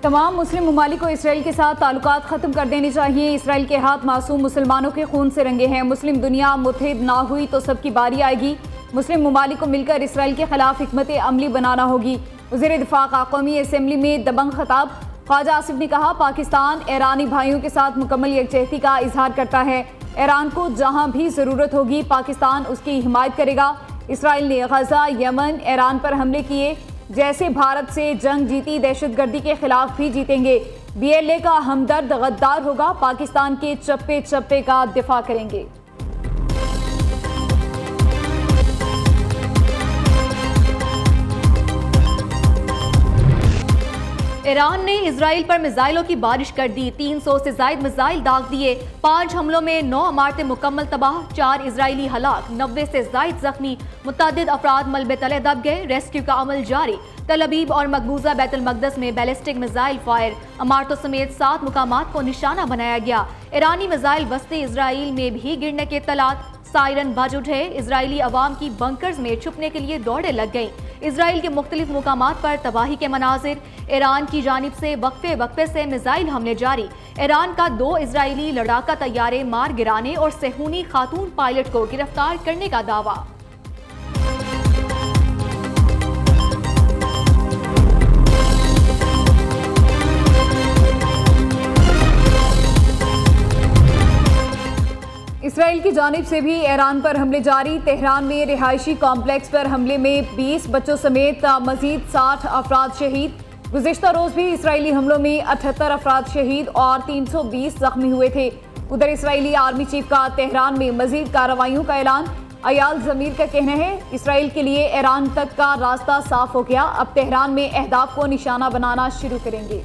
तमाम मुस्लिम ममालिक को इसराइल के साथ ताल्लुकात ख़त्म कर देने चाहिए। इसराइल के हाथ मासूम मुसलमानों के खून से रंगे हैं। मुस्लिम दुनिया मुत्तहिद ना हुई तो सबकी बारी आएगी। मुस्लिम ममालिक को मिलकर इसराइल के खिलाफ हिकमत अमली बनाना होगी। वज़ीर दिफ़ा का कौमी असम्बली में दबंग खिताब। ख्वाजा आसिफ ने कहा, पाकिस्तान ईरानी भाइयों के साथ मुकम्मल यकजहती का इजहार करता है। ईरान को जहाँ भी ज़रूरत होगी पाकिस्तान उसकी हिमायत करेगा। इसराइल ने गजा, यमन, ईरान पर हमले किए। जैसे भारत से जंग जीती, दहशतगर्दी के खिलाफ भी जीतेंगे। BLA का हमदर्द गद्दार होगा, पाकिस्तान के चप्पे चप्पे का दिफा करेंगे। ईरान ने इजराइल पर मिसाइलों की बारिश कर दी। 300 से ज्यादा मिसाइल दाग दिए। 5 हमलों में 9 इमारतें मुकम्मल तबाह, 4 इजरायली हलाक, 90 से ज्यादा जख्मी, मुतअद्दिद अफराद मलबे तले दब गए। रेस्क्यू का अमल जारी। तल अबीब और मकबूजा बैतुल मकदस में बैलिस्टिक मिसाइल फायर, इमारतों समेत 7 मुकामात को निशाना बनाया गया। ईरानी मिसाइल वस्ती इजराइल में भी गिरने के इत्तलात। सायरन बज उठे। इजरायली अवाम की बंकर्स में छुपने के लिए दौड़े लग गईं। इजराइल के मुख्तलिफ मुकामात पर तबाही के मनाजिर। ईरान की जानिब से वक्फे वक्फे से मिसाइल हमले जारी। ईरान का 2 इजरायली लड़ाका तैयारे मार गिराने और सेहूनी खातून पायलट को गिरफ्तार करने का दावा। इसराइल की जानिब से भी ईरान पर हमले जारी। तेहरान में रिहायशी कॉम्प्लेक्स पर हमले में 20 बच्चों समेत मजीद 60 अफराद शहीद। गुज़िश्ता रोज़ भी इसराइली हमलों में 78 अफराद शहीद और 320 जख्मी हुए थे। उधर इसराइली आर्मी चीफ का तेहरान में मजीद कार्रवाइयों का ऐलान। अयाल ज़मीर का कहना है, इसराइल के लिए ईरान तक का रास्ता साफ हो गया। अब तेहरान में अहदाफ को निशाना बनाना शुरू करेंगे।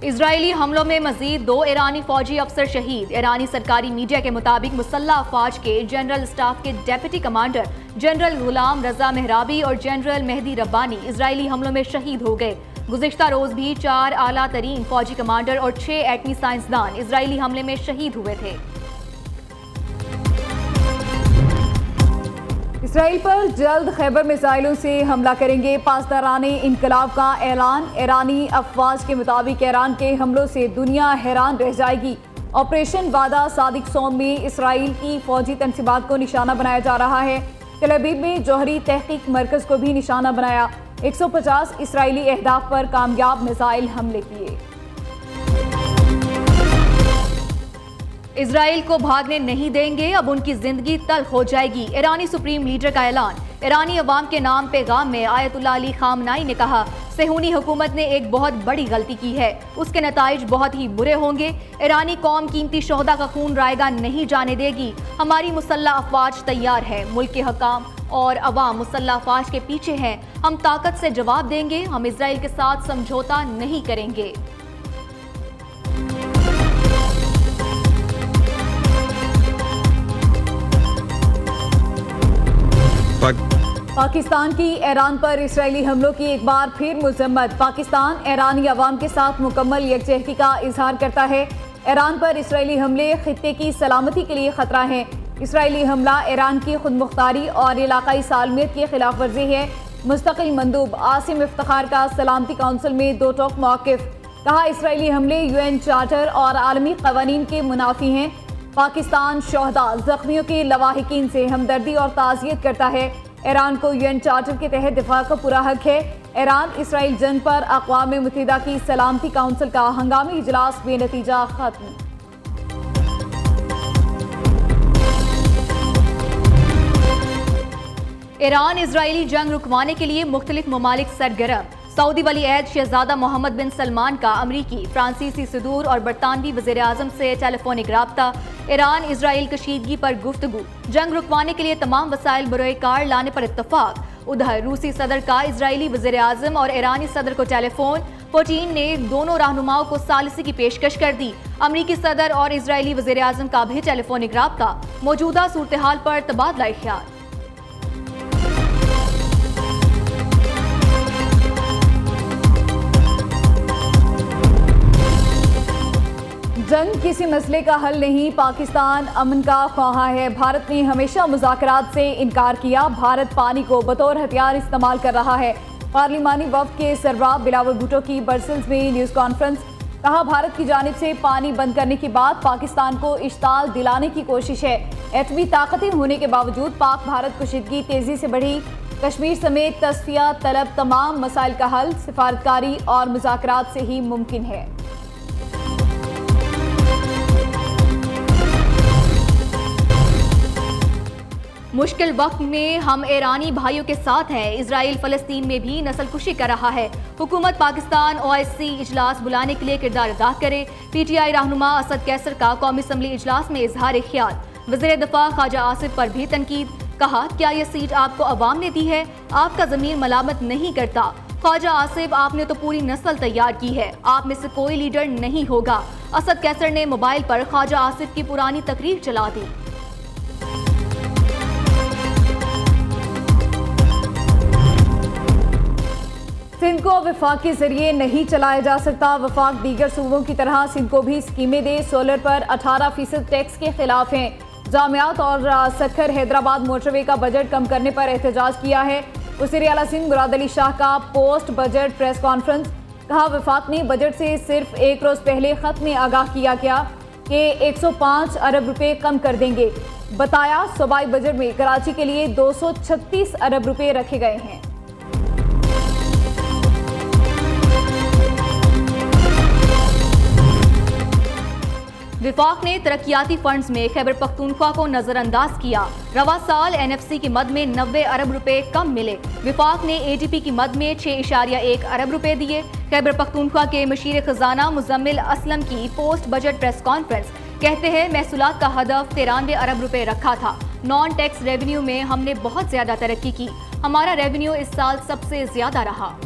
इजरायली हमलों में मजीद 2 ईरानी फौजी अफसर शहीद। ईरानी सरकारी मीडिया के मुताबिक मुसल्लह अफवाज के जनरल स्टाफ के डेप्यूटी कमांडर जनरल गुलाम रजा मेहराबी और जनरल मेहदी रब्बानी इजरायली हमलों में शहीद हो गए। गुज़िश्ता रोज भी 4 आला तरीन फौजी कमांडर और 6 एटमी साइंसदान इजरायली हमले में शहीद हुए थे। इसराइल पर जल्द खैबर मिसाइलों से हमला करेंगे। पासदाराने इनकलाब का ऐलान। ईरानी अफवाज के मुताबिक ईरान के हमलों से दुनिया हैरान रह जाएगी। ऑपरेशन वादा सादिक सोम में इसराइल की फौजी तनसीबात को निशाना बनाया जा रहा है। तल अबीब में जौहरी तहकीक मरकज को भी निशाना बनाया। 150 इसराइली अहदाफ पर कामयाब मिसाइल हमले किए। इजराइल को भागने नहीं देंगे, अब उनकी जिंदगी तल्ख हो जाएगी। ईरानी सुप्रीम लीडर का ऐलान। ईरानी अवाम के नाम पैगाम में आयतुल्लाह अली खामनाई ने कहा, सेहूनी हुकूमत ने एक बहुत बड़ी गलती की है, उसके नताइज बहुत ही बुरे होंगे। ईरानी कौम कीमती शोहदा का खून रायगा नहीं जाने देगी। हमारी मुसल्लह अफवाज तैयार है। मुल्क के हकाम और अवाम मुसल्लह अफवाज के पीछे हैं। हम ताकत से जवाब देंगे। हम इजराइल के साथ समझौता नहीं करेंगे। पाकिस्तान की ईरान पर इसराइली हमलों की एक बार फिर मजम्मत। पाकिस्तान ईरानी अवाम के साथ मुकम्मल यकजहती का इजहार करता है। ईरान पर इसराइली हमले खित्ते की सलामती के लिए खतरा है। इसराइली हमला ईरान की खुद मुख्तारी और इलाकाई सालमियत की खिलाफ वर्जी है। मुस्तकिल मंदूब आसिम इफ्तिखार का सलामती काउंसिल में 2 टोक मौक़िफ़। कहा, इसराइली हमले UN चार्टर और आलमी कवानीन के मुनाफी हैं। पाकिस्तान शोहदा जख्मियों के लवाहिकीन से हमदर्दी और ताज़ियत करता है। ईरान को UN चार्टर के तहत दिफा का पूरा हक है। ईरान इसराइल जंग पर अक़वाम मुत्तहिदा की सलामती काउंसिल का हंगामी इजलास बेनतीजा खत्म। ईरान इजरायली जंग रुकवाने के लिए मुख्तलिफ ममालिक सरगर्म। सऊदी वली अहद शहजादा मोहम्मद बिन सलमान का अमरीकी, फ्रांसीसी सदूर और बरतानवी वज़ीर आज़म से टेलीफोनिक राब्ता। ईरान इसराइल कशीदगी पर गुफ्तगू। जंग रुकवाने के लिए तमाम वसाइल बरोए कार लाने पर इत्तफाक। उधर रूसी सदर का इजरायली वज़ीर आज़म और ईरानी सदर को टेलीफोन। पुतिन ने दोनों रहनुमाओं को सालिसी की पेशकश कर दी। अमरीकी सदर और इजरायली वज़ीर आज़म का भी टेलीफोनिक राब्ता। मौजूदा सूरत हाल पर तबादला ख्याल। जंग किसी मसले का हल नहीं, पाकिस्तान अमन का ख्वाहा है। भारत ने हमेशा मुज़ाकरात से इनकार किया। भारत पानी को बतौर हथियार इस्तेमाल कर रहा है। पार्लिमानी वफ़द के सरबराह बिलावल भुट्टो की ब्रसेल्स में न्यूज़ कॉन्फ्रेंस। कहा, भारत की जानिब से पानी बंद करने के बाद पाकिस्तान को इश्ताल दिलाने की कोशिश है। एटमी ताकतें होने के बावजूद पाक भारत कशीदगी तेज़ी से बढ़ी। कश्मीर समेत तस्फिया तलब तमाम मसाइल का हल सिफारतकारी और मुज़ाकरात से ही मुमकिन है। मुश्किल वक्त में हम ईरानी भाइयों के साथ हैं। इजराइल फ़लस्तीन में भी नस्लकुशी कर रहा है। हुकूमत पाकिस्तान OIC इजलास बुलाने के लिए किरदार अदा करे। PTI रहनुमा असद कैसर का कौमी असम्बली इजलास में इजहार ख्याल। वज़ीर दिफा ख्वाजा आसिफ पर भी तनकीद। कहा, क्या यह सीट आपको अवाम ने दी है? आपका ज़मीर मलामत नहीं करता। ख्वाजा आसिफ, आपने तो पूरी नस्ल तैयार की है, आप में से कोई लीडर नहीं होगा। असद कैसर ने मोबाइल पर ख्वाजा आसिफ की पुरानी तकरीर चला दी। सिंध को वफाक के जरिए नहीं चलाया जा सकता। वफाक दीगर सूबों की तरह सिंध को भी स्कीमें दे। सोलर पर 18% टैक्स के खिलाफ हैं। जामियात और सखर हैदराबाद मोटरवे का बजट कम करने पर एहतजाज किया है। वज़ीर आला सिंध मुराद अली शाह का पोस्ट बजट प्रेस कॉन्फ्रेंस। कहा, वफाक ने बजट से सिर्फ एक रोज़ पहले ख़त में आगाह किया गया कि 105 अरब रुपए कम कर देंगे। बताया, सूबाई बजट में कराची के लिए 236 अरब रुपए रखे गए हैं। विफाक ने तरक्याती फंड्स में खैबर पख्तूनख्वा को नजरअंदाज किया। रवा साल NFC की मद में 90 अरब रुपए कम मिले। विफाक ने ADP की मद में 6.1 अरब रुपए दिए। खैबर पख्तूनख्वा के मशीर खजाना मुजम्मिल असलम की पोस्ट बजट प्रेस कॉन्फ्रेंस। कहते हैं, महसूलात का हदफ 93 अरब रुपए रखा था। नॉन टैक्स रेवेन्यू में हमने बहुत ज्यादा तरक्की की। हमारा रेवेन्यू इस साल सबसे ज्यादा रहा।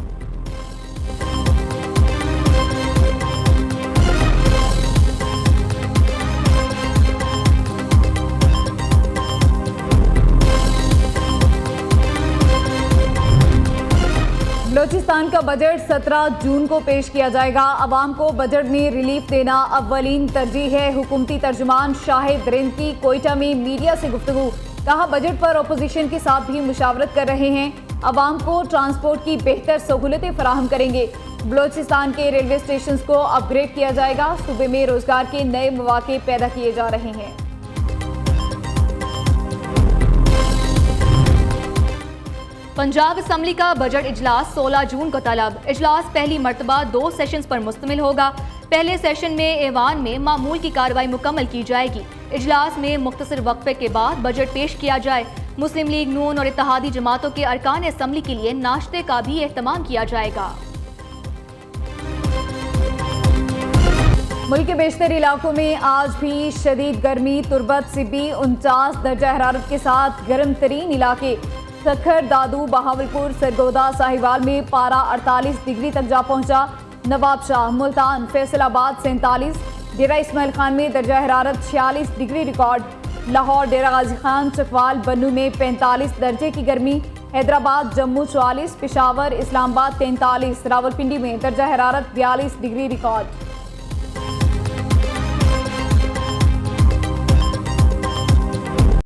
बलूचिस्तान का बजट 17 जून को पेश किया जाएगा। अवाम को बजट में रिलीफ देना अव्वलीन तरजीह है। हुकूमती तर्जुमान शाहिद रिंद की कोयटा में मीडिया से गुफ्तगू। कहा, बजट पर अपोजिशन के साथ भी मुशावरत कर रहे हैं। अवाम को ट्रांसपोर्ट की बेहतर सहूलतें फराहम करेंगे। बलूचिस्तान के रेलवे स्टेशन को अपग्रेड किया जाएगा। सूबे में रोजगार के नए मौके पैदा किए जा रहे हैं। पंजाब असम्बली का बजट इजलास 16 जून को तलब। इजलास पहली मरतबा 2 सेशंस पर मुश्तमिल होगा। पहले सेशन में ऐवान में मामूल की कार्रवाई मुकम्मल की जाएगी। इजलास में मुख्तसर वक्फे के बाद बजट पेश किया जाए। मुस्लिम लीग नून और इत्तेहादी जमातों के अरकान असम्बली के लिए नाश्ते का भी एहतमाम किया जाएगा। मुल्क के बेशतर इलाकों में आज भी शदीद गर्मी। तुरबत सिब्बी 49 दर्जा हरारत के साथ गर्म तरीन इलाके। सखर, दादू, बहावलपुर, सरगोदा, साहिवाल में पारा 48 डिग्री तक जा पहुंचा। नवाबशाह, मुल्तान, फैसलाबाद 47, डेरा इस्माइल खान में दर्जा हरारत 46 डिग्री रिकॉर्ड। लाहौर, डेरा गाजी खान, चकवाल, बन्नू में 45 दर्जे की गर्मी। हैदराबाद, जम्मू 44, पेशावर, इस्लामाबाद 43, रावलपिंडी में दर्जा हरारत 42 डिग्री रिकॉर्ड।